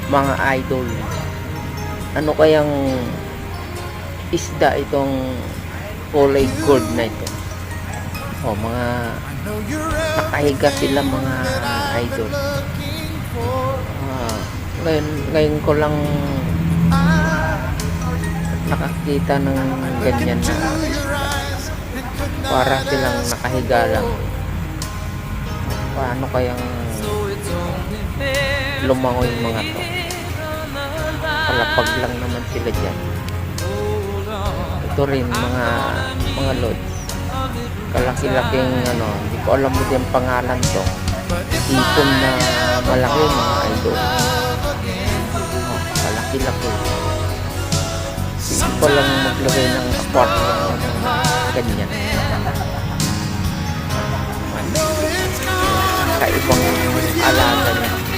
mga idol, ano kayang isda itong kulay gold na ito? O, mga nakahiga sila mga idol. Ngayon ko lang nakakita ng ganyan na para silang nakahiga lang. Paano kayang lumangoy mga to? Palapag lang naman sila dyan. Ito rin mga lods, kalaki-laking hindi ko alam mo din pangalan to, ipon na malaki mga idol. Kalaki-laki, hindi ko lang maglagay ng aquarium ganyan. Kaibang alaga niya.